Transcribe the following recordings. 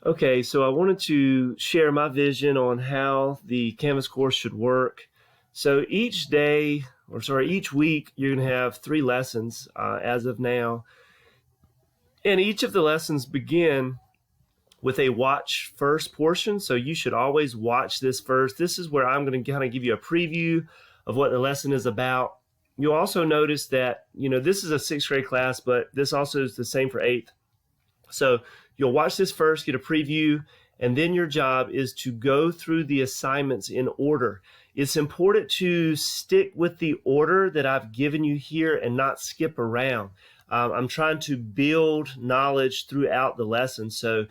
Okay, so I wanted to share my vision on how the Canvas course should work. So each week, you're going to have 3 lessons as of now. And each of the lessons begin with a watch first portion. So you should always watch this first. This is where I'm going to kind of give you a preview of what the lesson is about. You'll also notice that, this is a 6th grade class, but this also is the same for 8th. So you'll watch this first, get a preview, and then your job is to go through the assignments in order. It's important to stick with the order that I've given you here and not skip around. I'm trying to build knowledge throughout the lesson. So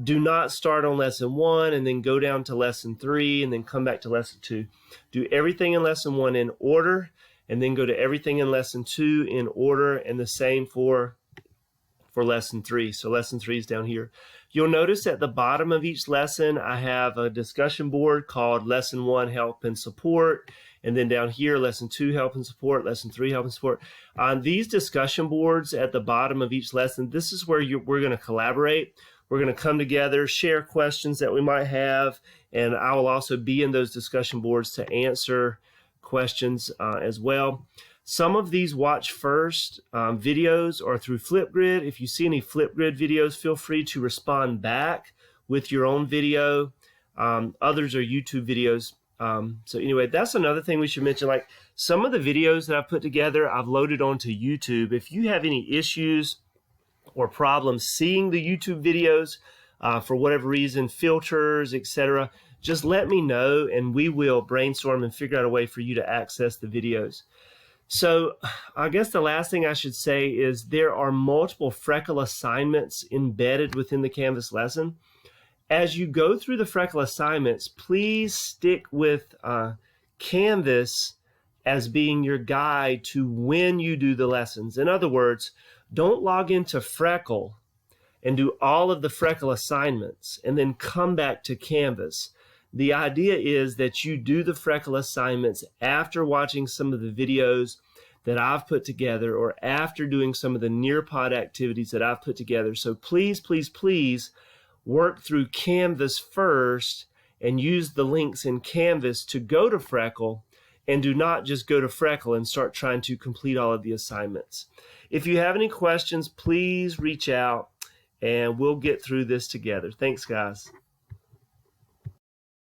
do not start on lesson 1 and then go down to lesson 3 and then come back to lesson 2. Do everything in lesson 1 in order and then go to everything in lesson 2 in order, and the same for lesson 3. So lesson 3 is down here. You'll notice at the bottom of each lesson, I have a discussion board called Lesson 1 Help and Support. And then down here, Lesson 2 Help and Support, Lesson 3 Help and Support. On these discussion boards at the bottom of each lesson, this is where we're going to collaborate. We're going to come together, share questions that we might have, and I will also be in those discussion boards to answer questions as well. Some of these watch first videos are through Flipgrid. If you see any Flipgrid videos, feel free to respond back with your own video. Others are YouTube videos. So anyway, that's another thing we should mention. Like some of the videos that I've put together, I've loaded onto YouTube. If you have any issues or problems seeing the YouTube videos for whatever reason, filters, etc., just let me know and we will brainstorm and figure out a way for you to access the videos. So I guess the last thing I should say is there are multiple Freckle assignments embedded within the Canvas lesson. As you go through the Freckle assignments, please stick with Canvas as being your guide to when you do the lessons. In other words, don't log into Freckle and do all of the Freckle assignments and then come back to Canvas. The idea is that you do the Freckle assignments after watching some of the videos that I've put together or after doing some of the Nearpod activities that I've put together. So please, please, please work through Canvas first and use the links in Canvas to go to Freckle, and do not just go to Freckle and start trying to complete all of the assignments. If you have any questions, please reach out and we'll get through this together. Thanks, guys.